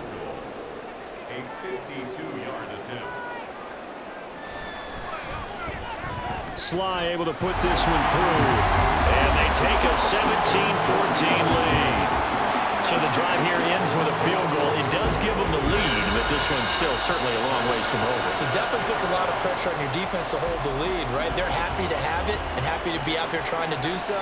A 52-yard attempt. Sly able to put this one through. And they take a 17-14 lead. So the drive here ends with a field goal. It does give them the lead, but this one's still certainly a long ways from over. It definitely puts a lot of pressure on your defense to hold the lead, right? They're happy to have it and happy to be out there trying to do so.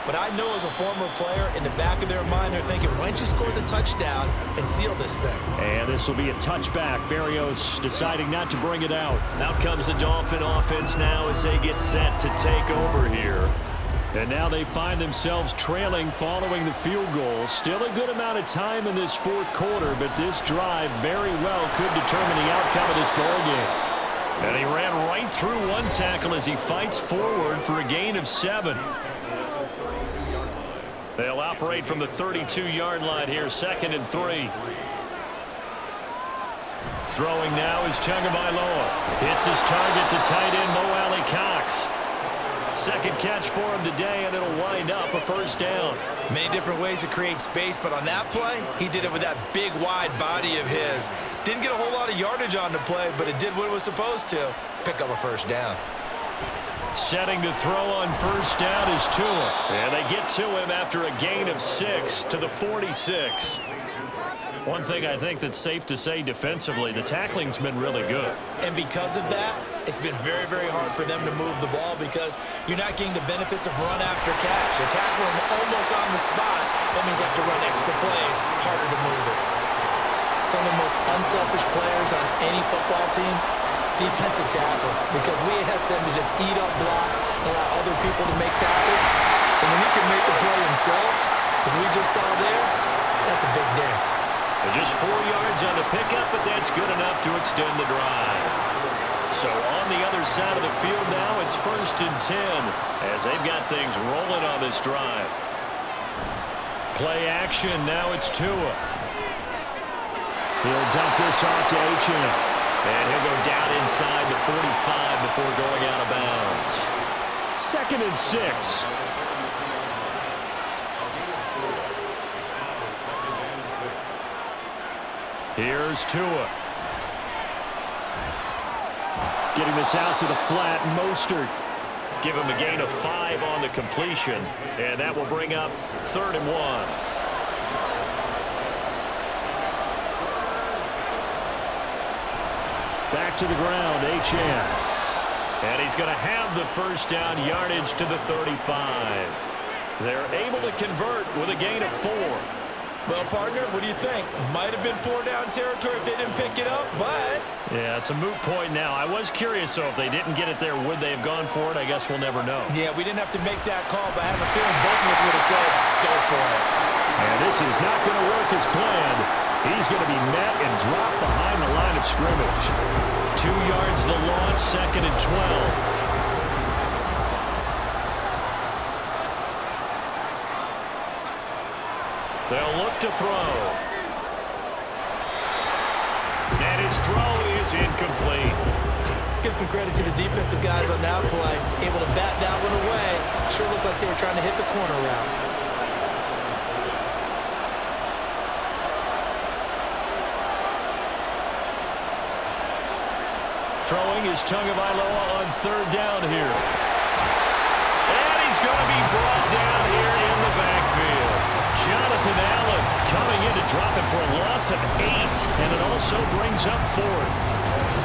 But I know as a former player, in the back of their mind, they're thinking, why don't you score the touchdown and seal this thing? And this will be a touchback. Berrios deciding not to bring it out. Out comes the Dolphin offense now as they get set to take over here. And now they find themselves trailing following the field goal. Still a good amount of time in this 4th quarter, but this drive very well could determine the outcome of this ballgame. And he ran right through one tackle as he fights forward for a gain of 7. They'll operate from the 32-yard line here, 2nd and 3. Throwing now is Tagovailoa. Hits his target, the tight end, Mo Alley Cox. 2nd catch for him today, and it'll wind up a 1st down. Many different ways to create space, but on that play, he did it with that big, wide body of his. Didn't get a whole lot of yardage on the play, but it did what it was supposed to. Pick up a 1st down. Setting to throw on 1st down is Tua. And they get to him after a gain of 6 to the 46. One thing I think that's safe to say defensively, the tackling's been really good. And because of that, it's been very, very hard for them to move the ball because you're not getting the benefits of run after catch. You're tackling them almost on the spot. That means you have to run extra plays, harder to move it. Some of the most unselfish players on any football team defensive tackles, because we ask them to just eat up blocks and allow other people to make tackles. And when he can make a play himself, as we just saw there, that's a big day. Just 4 yards on the pickup, but that's good enough to extend the drive. So on the other side of the field now, it's 1st and 10 as they've got things rolling on this drive. Play action, now it's Tua. He'll dump this off to H.M. And he'll go down inside the 45 before going out of bounds. 2nd and 6. Here's Tua. Getting this out to the flat, Mostert. Give him a gain of 5 on the completion, and that will bring up 3rd and 1. Back to the ground, H.M. And he's going to have the 1st down, yardage to the 35. They're able to convert with a gain of 4. Well, partner, what do you think? Might have been 4-down territory if they didn't pick it up, but... Yeah, it's a moot point now. I was curious, though, if they didn't get it there, would they have gone for it? I guess we'll never know. Yeah, we didn't have to make that call, but I have a feeling both of us would have said, go for it. And this is not going to work as planned. He's going to be met and dropped behind the line of scrimmage. 2 yards the loss, 2nd and 12. They'll look to throw. And his throw is incomplete. Let's give some credit to the defensive guys on that play. Able to bat that one away. Sure looked like they were trying to hit the corner route. Throwing is Tagovailoa on 3rd down here. And he's going to be brought down here in the backfield. Jonathan Allen coming in to drop him for a loss of 8, and it also brings up 4th.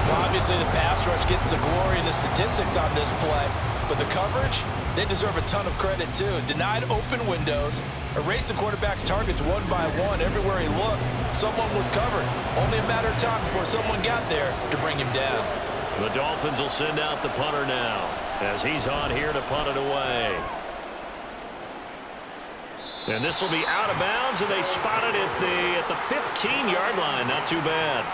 Well, obviously the pass rush gets the glory and the statistics on this play, but the coverage, they deserve a ton of credit too. Denied open windows, erased the quarterback's targets one by one. Everywhere he looked, someone was covered. Only a matter of time before someone got there to bring him down. The Dolphins will send out the punter now as he's on here to punt it away. And this will be out of bounds, and they spot it at the 15-yard line. Not too bad.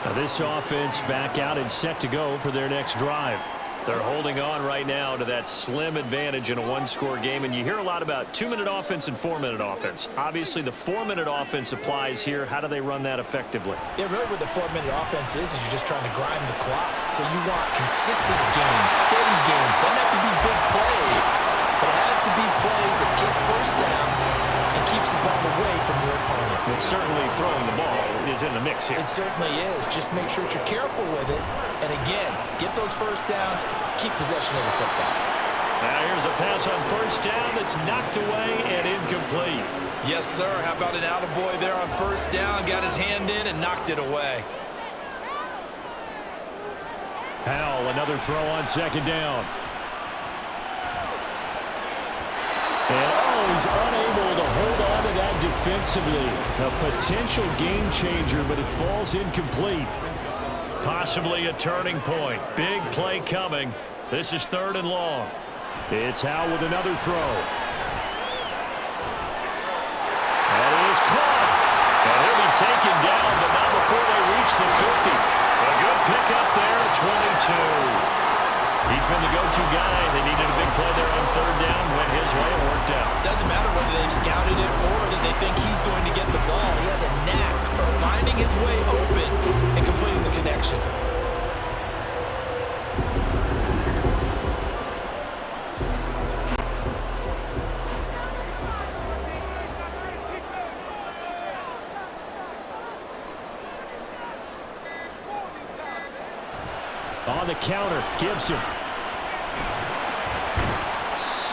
Now this offense back out and set to go for their next drive. They're holding on right now to that slim advantage in a one-score game, and you hear a lot about 2-minute offense and 4-minute offense. Obviously, the 4-minute offense applies here. How do they run that effectively? Yeah, really what the 4-minute offense is you're just trying to grind the clock. So you want consistent gains, steady gains. Doesn't have to be big plays, but it has to be plays that gets first downs and keeps the ball away from your opponent. Well, certainly throwing the ball is in the mix here. It certainly is. Just make sure that you're careful with it. And again, get those first downs, keep possession of the football. Now here's a pass on 1st down that's knocked away and incomplete. Yes, sir. How about an attaboy there on 1st down? Got his hand in and knocked it away. Howell, another throw on 2nd down. And he's unable to hold on to that defensively. A potential game changer, but it falls incomplete. Possibly a turning point. Big play coming. This is 3rd and long. It's Howell with another throw. That is caught. And he'll be taken down, but not before they reach the 50. A good pickup there at 22. He's been the go-to guy. They needed a big play there on 3rd down. Went his way. It worked out. Doesn't matter whether they've scouted it or that they think he's going to get the ball. He has a knack for finding his way open and completing the connection. On the counter, Gibson.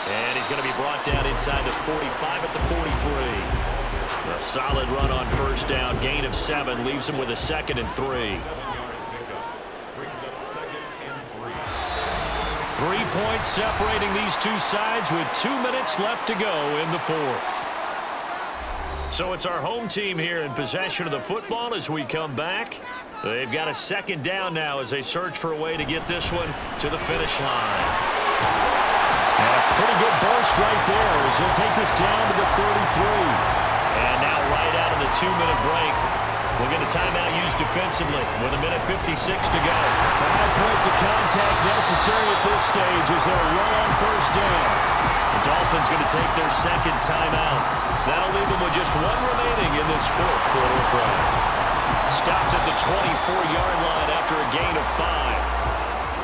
And he's going to be brought down inside the 45 at the 43. A solid run on 1st down. Gain of 7 leaves him with a 2nd and 3. 7-yard pickup brings up 2nd and 3. 3 points separating these two sides with 2 minutes left to go in the 4th. So it's our home team here in possession of the football as we come back. They've got a second down now as they search for a way to get this one to the finish line. And a pretty good burst right there as he'll take this down to the 33. And now right out of the 2-minute break, we'll get a timeout used defensively with 1:56 to go. 5 points of contact necessary at this stage as they're run on first down. The Dolphins going to take their second timeout. That'll leave them with just one remaining in this fourth quarter of play. Stopped at the 24-yard line after a gain of 5.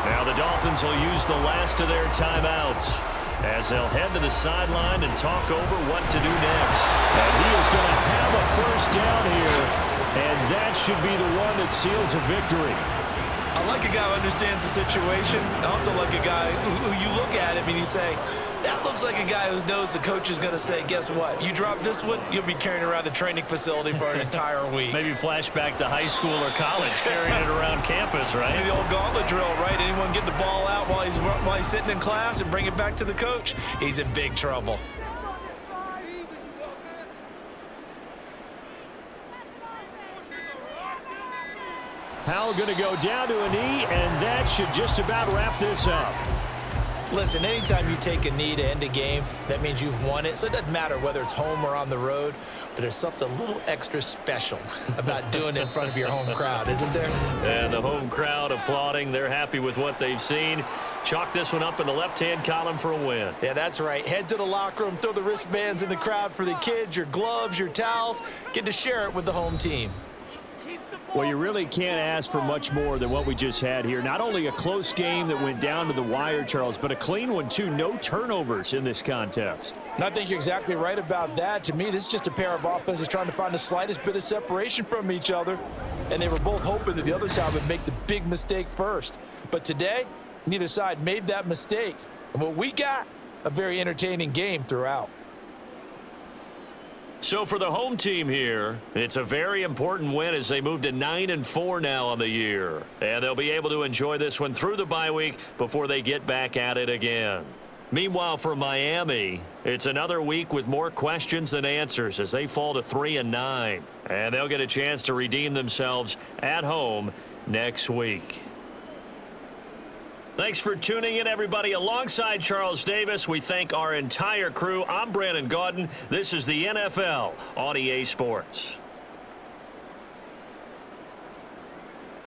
Now the Dolphins will use the last of their timeouts as they'll head to the sideline and talk over what to do next. And he is going to have a first down here, and that should be the one that seals a victory. I like a guy who understands the situation. I also like a guy who you look at him and you say, that looks like a guy who knows the coach is going to say, guess what? You drop this one, you'll be carrying around the training facility for an entire week. Maybe flashback to high school or college, carrying it around campus, right? Maybe the old gauntlet drill, right? Anyone get the ball out while he's sitting in class and bring it back to the coach? He's in big trouble. Powell going to go down to a knee, and that should just about wrap this up. Listen, anytime you take a knee to end a game, that means you've won it. So it doesn't matter whether it's home or on the road, but there's something a little extra special about doing it in front of your home crowd, isn't there? And the home crowd applauding. They're happy with what they've seen. Chalk this one up in the left-hand column for a win. Yeah, that's right. Head to the locker room, throw the wristbands in the crowd for the kids, your gloves, your towels. Get to share it with the home team. Well, you really can't ask for much more than what we just had here. Not only a close game that went down to the wire, Charles, but a clean one, too. No turnovers in this contest. And I think you're exactly right about that. To me, this is just a pair of offenses trying to find the slightest bit of separation from each other. And they were both hoping that the other side would make the big mistake first. But today, neither side made that mistake. And what we got, a very entertaining game throughout. So for the home team here, it's a very important win as they move to 9-4 now on the year. And they'll be able to enjoy this one through the bye week before they get back at it again. Meanwhile, for Miami, it's another week with more questions than answers as they fall to 3-9. And they'll get a chance to redeem themselves at home next week. Thanks for tuning in, everybody. Alongside Charles Davis, we thank our entire crew. I'm Brandon Gaudin. This is the NFL on EA Sports.